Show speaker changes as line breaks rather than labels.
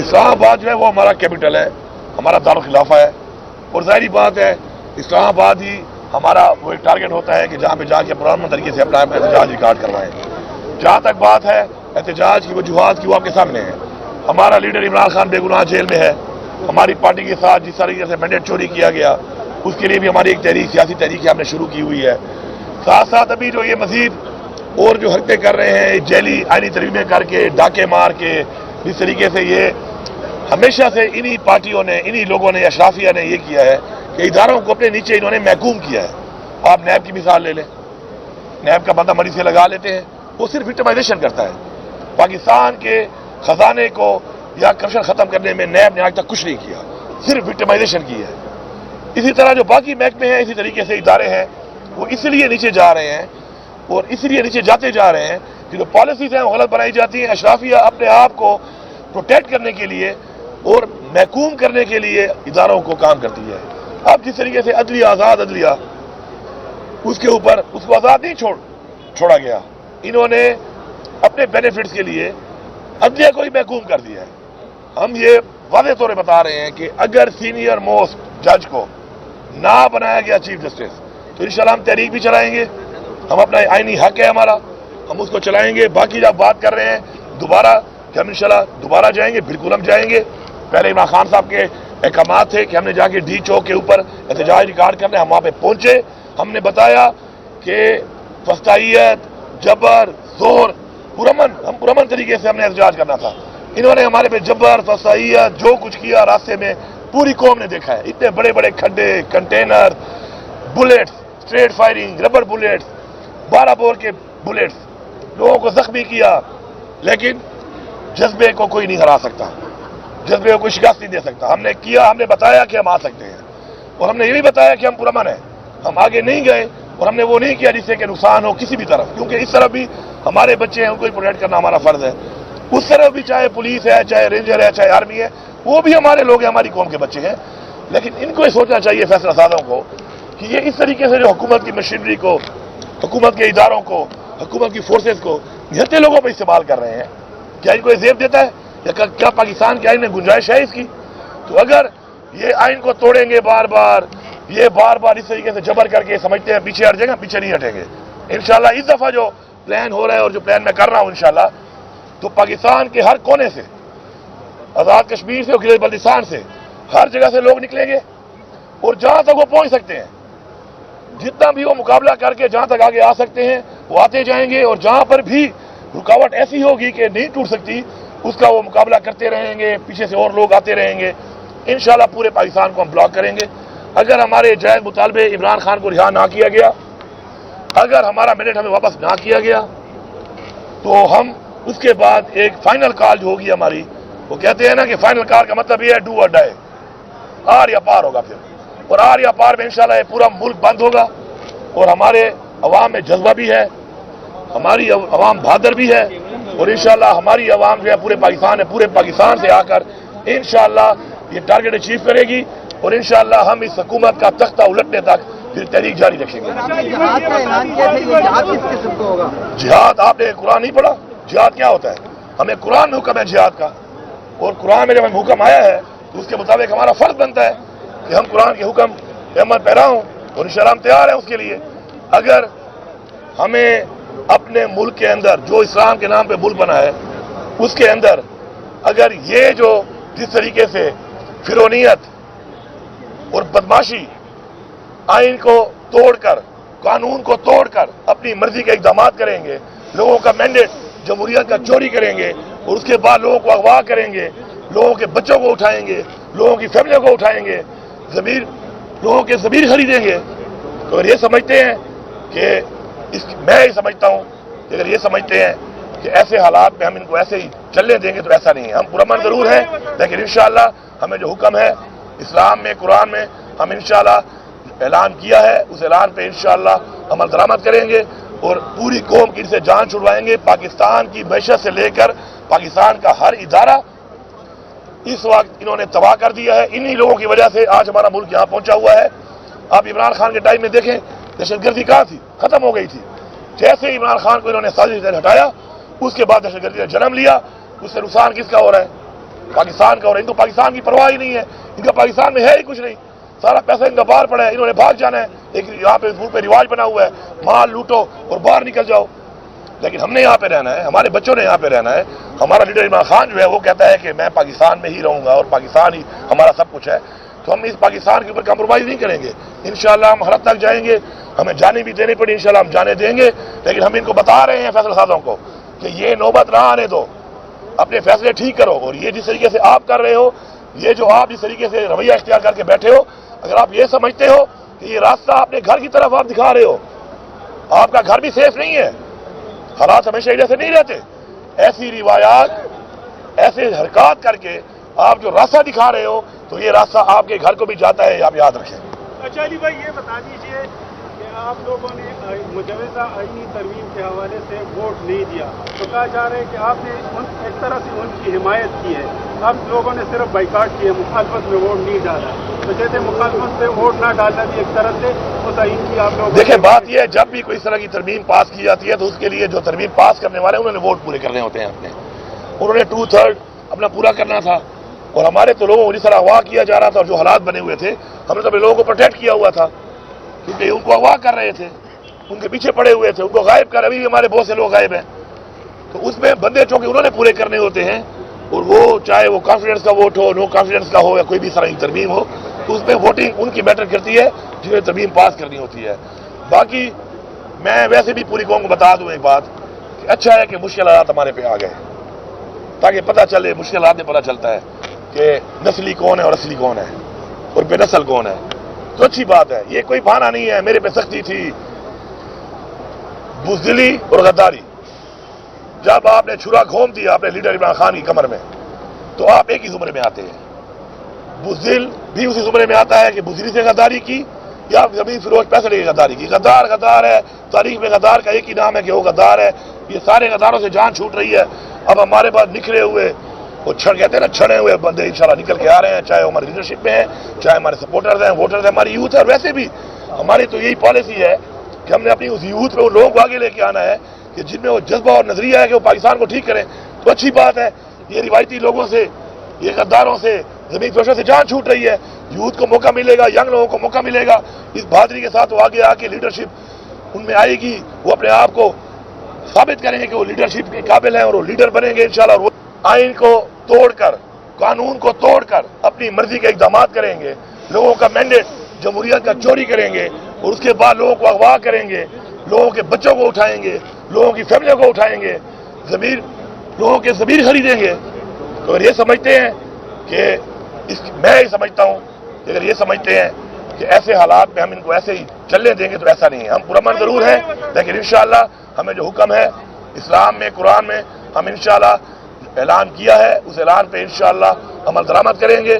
اسلام آباد جو ہے وہ ہمارا کیپٹل ہے، ہمارا دارالخلافہ ہے، اور ظاہری بات ہے اسلام آباد ہی ہمارا وہ ایک ٹارگٹ ہوتا ہے کہ جہاں پہ جا کے پرامن طریقے سے اپنا احتجاج ریکارڈ کروائیں۔ جہاں تک بات ہے احتجاج کی وجوہات کی، وہ آپ کے سامنے ہے۔ ہمارا لیڈر عمران خان بے گناہ جیل میں ہے، ہماری پارٹی کے ساتھ جس طریقے سے مینڈیٹ چوری کیا گیا اس کے لیے بھی ہماری ایک تحریک، سیاسی تحریک ہم نے شروع کی ہوئی ہے۔ ساتھ ساتھ ابھی جو یہ مزید اور جو حرکتیں کر رہے ہیں، جیلی آئینی ترمیمیں کر کے، ڈاکے مار کے، جس طریقے سے یہ ہمیشہ سے انہی پارٹیوں نے، انہی لوگوں نے، اشرافیہ نے یہ کیا ہے کہ اداروں کو اپنے نیچے انہوں نے محکوم کیا ہے۔ آپ نیب کی مثال لے لیں، نیب کا بندہ مری سے لگا لیتے ہیں، وہ صرف وکٹمائزیشن کرتا ہے۔ پاکستان کے خزانے کو یا کرپشن ختم کرنے میں نیب نے آج تک کچھ نہیں کیا، صرف وکٹمائزیشن کی ہے۔ اسی طرح جو باقی محکمے ہیں، اسی طریقے سے ادارے ہیں، وہ اس لیے نیچے جا رہے ہیں اور اس لیے نیچے جاتے جا رہے ہیں کہ جو پالیسیز ہیں وہ غلط بنائی جاتی ہیں۔ اشرافیہ اپنے آپ کو پروٹیکٹ کرنے کے لیے اور محکوم کرنے کے لیے اداروں کو کام کرتی ہے۔ اب جس طریقے سے عدلیہ، آزاد عدلیہ، اس کے اوپر اس کو آزاد نہیں چھوڑا گیا، انہوں نے اپنے بینیفٹس کے لیے عدلیہ کو ہی محکوم کر دیا ہے۔ ہم یہ واضح طور پہ بتا رہے ہیں کہ اگر سینئر موسٹ جج کو نہ بنایا گیا چیف جسٹس تو انشاءاللہ ہم تحریک بھی چلائیں گے، ہم اپنا آئینی حق ہے ہمارا، ہم اس کو چلائیں گے۔ باقی جب بات کر رہے ہیں دوبارہ کہ ہم انشاءاللہ دوبارہ جائیں گے، بالکل ہم جائیں گے۔ پہلے عمران خان صاحب کے احکامات تھے کہ ہم نے جا کے ڈی چوک کے اوپر احتجاج ریکارڈ کرنا ہے، ہم وہاں پہ پہنچے، ہم نے بتایا کہ فسطائیت، جبر، زور، پرامن طریقے سے ہم نے احتجاج کرنا تھا۔ انہوں نے ہمارے پہ جبر، فسطائیت، جو کچھ کیا راستے میں پوری قوم نے دیکھا ہے۔ اتنے بڑے بڑے کھڈے، container, bullets, street firing, rubber bullets, 12 bore کے بلیٹس، لوگوں کو زخمی کیا، لیکن جذبے کو کوئی نہیں ہرا سکتا، جذبے کو کوئی شکست نہیں دے سکتا۔ ہم نے کیا، ہم نے بتایا کہ ہم آ سکتے ہیں، اور ہم نے یہ بھی بتایا کہ ہم پرامن ہیں۔ ہم آگے نہیں گئے اور ہم نے وہ نہیں کیا جس سے کہ نقصان ہو کسی بھی طرف، کیونکہ اس طرف بھی ہمارے بچے ہیں، ان کو ہی پروٹیکٹ کرنا ہمارا فرض ہے۔ اس طرف بھی چاہے پولیس ہے، چاہے رینجر ہے، چاہے آرمی ہے، وہ بھی ہمارے لوگ ہیں، ہماری قوم کے بچے ہیں۔ لیکن ان کو یہ سوچنا چاہیے فیصلہ سازوں کو کہ یہ اس طریقے سے جو حکومت کی مشینری کو، حکومت کے اداروں کو، حکومت کی فورسز کو نہتے لوگوں پہ استعمال کر رہے ہیں، کیا ان کو یہ زیب دیتا ہے؟ یا کیا پاکستان کے آئین میں گنجائش ہے اس کی؟ تو اگر یہ آئین کو توڑیں گے بار بار، یہ بار بار اس طریقے سے جبر کر کے سمجھتے ہیں پیچھے ہٹ جائیں گے، پیچھے نہیں ہٹیں گے انشاءاللہ۔ اس دفعہ جو پلان ہو رہا ہے اور جو پلان میں کر رہا ہوں انشاءاللہ، تو پاکستان کے ہر کونے سے، آزاد کشمیر سے اور گلگت بلتستان سے، ہر جگہ سے لوگ نکلیں گے اور جہاں تک وہ پہنچ سکتے ہیں، جتنا بھی وہ مقابلہ کر کے جہاں تک آگے آ سکتے ہیں وہ آتے جائیں گے، اور جہاں پر بھی رکاوٹ ایسی ہوگی کہ نہیں ٹوٹ سکتی اس کا وہ مقابلہ کرتے رہیں گے، پیچھے سے اور لوگ آتے رہیں گے۔ انشاءاللہ پورے پاکستان کو ہم بلاک کریں گے۔ اگر ہمارے جائز مطالبے عمران خان کو رہا نہ کیا گیا، اگر ہمارا مینڈیٹ ہمیں واپس نہ کیا گیا، تو ہم اس کے بعد ایک فائنل کال جو ہوگی ہماری، وہ کہتے ہیں نا کہ فائنل کال کا مطلب یہ ہے ڈو اور ڈائی، آر یا پار ہوگا پھر، اور آر یا پار میں انشاءاللہ یہ پورا ملک بند ہوگا، اور ہمارے عوام میں جذبہ بھی ہے، ہماری عوام بہادر بھی ہے، اور انشاءاللہ ہماری عوام جو ہے پورے پاکستان ہے، پورے پاکستان سے آ کر انشاءاللہ یہ ٹارگٹ اچیو کرے گی، اور انشاءاللہ ہم اس حکومت کا تختہ الٹنے تک پھر تحریک جاری رکھیں گے۔
جہاد کا اعلان کیا تھا، یہ جہاد کس قسم کا ہوگا؟
جہاد، آپ نے قرآن نہیں پڑھا؟ جہاد کیا ہوتا ہے؟ ہمیں قرآن میں حکم ہے جہاد کا، اور قرآن میں جب ہمیں حکم آیا ہے تو اس کے مطابق ہمارا فرض بنتا ہے کہ ہم قرآن کے حکم پہ عمل پیرا ہوں، اور انشاءاللہ ہم تیار ہیں اس کے لیے۔ اگر ہمیں اپنے ملک کے اندر جو اسلام کے نام پہ ملک بنا ہے اس کے اندر اگر یہ جو جس طریقے سے فرونیت اور بدماشی، آئین کو توڑ کر، قانون کو توڑ کر اپنی مرضی کے اقدامات کریں گے، لوگوں کا مینڈیٹ جمہوریت کا چوری کریں گے، اور اس کے بعد لوگوں کو اغوا کریں گے، لوگوں کے بچوں کو اٹھائیں گے، لوگوں کی فیملیوں کو اٹھائیں گے، لوگوں کے ضمیر خریدیں گے، تو اگر یہ سمجھتے ہیں کہ میں یہ سمجھتا ہوں کہ اگر یہ سمجھتے ہیں کہ ایسے حالات میں ہم ان کو ایسے ہی چلنے دیں گے تو ایسا نہیں ہے۔ ہم پرامن ضرور ہیں، لیکن انشاءاللہ ہمیں جو حکم ہے اسلام میں، قرآن میں، ہم انشاءاللہ اعلان کیا ہے، اس اعلان پہ انشاءاللہ عمل درآمد کریں گے، اور پوری قوم کی سے جان چھڑوائیں گے۔ پاکستان کی معیشت سے لے کر پاکستان کا ہر ادارہ اس وقت انہوں نے تباہ کر دیا ہے، انہی لوگوں کی وجہ سے آج ہمارا ملک یہاں پہنچا ہوا ہے۔ آپ عمران خان کے ٹائم میں دیکھیں دہشت گردی کہاں تھی، ختم ہو گئی تھی۔ جیسے عمران خان کو انہوں نے سازش سے ہٹایا، اس کے بعد دہشت گردی نے جنم لیا، اس سے نقصان کس کا ہو رہا ہے؟ پاکستان کا، اور ان کو پاکستان کی پرواہ ہی نہیں ہے، ان کا پاکستان میں ہے ہی کچھ نہیں، سارا پیسہ ان کا باہر پڑا ہے، انہوں نے بھاگ جانا ہے، ایک یہاں پہ ملک پہ رواج بنا ہوا ہے مال لوٹو اور باہر نکل جاؤ، لیکن ہم نے یہاں پہ رہنا ہے، ہمارے بچوں نے یہاں پہ رہنا ہے۔ ہمارا لیڈر عمران خان جو ہے وہ کہتا ہے کہ میں پاکستان میں ہی رہوں گا اور پاکستان ہی ہمارا سب کچھ ہے، تو ہم اس پاکستان کے اوپر کمپرومائز نہیں کریں گے، انشاءاللہ ہم ہر حد تک جائیں گے، ہمیں جانے بھی دینی پڑی انشاءاللہ ہم جانے دیں گے، لیکن ہم ان کو بتا رہے ہیں فیصلہ سازوں کو کہ یہ نوبت نہ آنے دو، اپنے فیصلے ٹھیک کرو، اور یہ جس طریقے سے آپ کر رہے ہو، یہ جو آپ جس طریقے سے رویہ اختیار کر کے بیٹھے ہو، اگر آپ یہ سمجھتے ہو کہ یہ راستہ اپنے گھر کی طرف آپ دکھا رہے ہو، آپ کا گھر بھی سیف نہیں ہے، حالات ہمیشہ ایسے نہیں رہتے، ایسی روایات ایسے حرکات کر کے آپ جو راستہ دکھا رہے ہو تو یہ راستہ آپ کے گھر کو بھی جاتا ہے، آپ یاد رکھیں۔
اچھا علی بھائی یہ بتا دیجئے کہ آپ لوگوں نے مجوزہ آئینی ترمیم کے حوالے سے ووٹ نہیں دیا، تو کہا جا رہا ہے کہ آپ نے ایک طرح سے ان کی حمایت کی ہے، آپ لوگوں نے صرف بائیکاٹ کیا، مخالفت میں ووٹ نہیں ڈالا، تو جیسے مخالفت میں ووٹ نہ ڈالنا بھی ایک طرح سے اس آئین کی آپ لوگ
دیکھیں بات یہ ہے جب بھی کوئی اس طرح کی ترمیم پاس کی جاتی ہے تو اس کے لیے جو ترمیم پاس کرنے والے ہیں انہوں نے ووٹ پورے کرنے ہوتے ہیں اپنے، انہوں نے 2/3 اپنا پورا کرنا تھا، اور ہمارے تو لوگوں کو جس طرح اغوا کیا جا رہا تھا اور جو حالات بنے ہوئے تھے ہم نے تو اپنے لوگوں کو پروٹیکٹ کیا ہوا تھا، کیونکہ ان کو اغوا کر رہے تھے، ان کے پیچھے پڑے ہوئے تھے، ان کو غائب کر، ابھی بھی ہمارے بہت سے لوگ غائب ہیں، تو اس میں بندے چونکہ انہوں نے پورے کرنے ہوتے ہیں، اور وہ چاہے وہ کانفیڈنس کا ووٹ ہو، نو کانفیڈنس کا ہو، یا کوئی بھی اس طرح کی ترمیم ہو، تو اس میں ووٹنگ ان کی میٹر کرتی ہے جنہیں ترمیم پاس کرنی ہوتی ہے۔ باقی میں ویسے بھی پوری قوم کو بتا دوں ایک بات کہ اچھا ہے کہ مشکل حالات ہمارے پہ آ گئے تاکہ پتہ چلے، مشکل حالات میں پتہ چلتا ہے کہ نسلی کون ہے اور اصلی کون ہے اور بے نسل کون ہے، تو اچھی بات ہے، یہ کوئی بہانہ نہیں ہے۔ میرے پہ سختی تھی، بزدلی اور غداری، جب آپ نے چھرا گھوم دیا اپنے لیڈر عمران خان کی کمر میں تو آپ ایک ہی زمرے میں آتے ہیں، بزدل بھی اسی زمرے میں آتا ہے کہ بزدلی سے غداری کی یا زمین فروش پیسے لے کے غداری کی، غدار غدار ہے، تاریخ میں غدار کا ایک ہی نام ہے کہ وہ غدار ہے، یہ سارے غداروں سے جان چھوٹ رہی ہے، اب ہمارے پاس نکھرے ہوئے وہ کہتے ہیں نا چھڑے ہوئے بندے انشاءاللہ نکل کے آ رہے ہیں، چاہے وہ ہماری لیڈرشپ میں ہیں، چاہے ہمارے سپورٹرز ہیں، ووٹرز ہیں، ہماری یوتھ ہے، اور ویسے بھی ہماری تو یہی پالیسی ہے کہ ہم نے اپنی اس یوتھ میں ان لوگوں کو آگے لے کے آنا ہے کہ جن میں وہ جذبہ اور نظریہ ہے کہ وہ پاکستان کو ٹھیک کریں، تو اچھی بات ہے، یہ روایتی لوگوں سے، یہ غداروں سے، زمین فروشوں سے جان چھوٹ رہی ہے، یوتھ کو موقع ملے گا، ینگ لوگوں کو موقع ملے گا، اس بہادری کے ساتھ وہ آگے آ کے لیڈرشپ ان میں آئے گی، وہ اپنے آپ کو ثابت کریں گے کہ وہ لیڈرشپ کے قابل ہیں اور وہ لیڈر بنیں گے انشاءاللہ، اور وہ آئین کو توڑ کر، قانون کو توڑ کر اپنی مرضی کے اقدامات کریں گے، لوگوں کا مینڈیٹ جمہوریت کا چوری کریں گے، اور اس کے بعد لوگوں کو اغوا کریں گے، لوگوں کے بچوں کو اٹھائیں گے، لوگوں کی فیملیوں کو اٹھائیں گے، لوگوں کے ضمیر خریدیں گے، تو اگر یہ سمجھتے ہیں کہ میں یہ سمجھتا ہوں کہ اگر یہ سمجھتے ہیں کہ ایسے حالات میں ہم ان کو ایسے ہی چلنے دیں گے تو ایسا نہیں ہے، ہم پرامن ضرور ہیں، لیکن انشاءاللہ ہمیں جو حکم ہے اسلام میں، قرآن میں، ہم انشاءاللہ اعلان کیا ہے، اس اعلان پہ انشاءاللہ عمل درآمد کریں گے،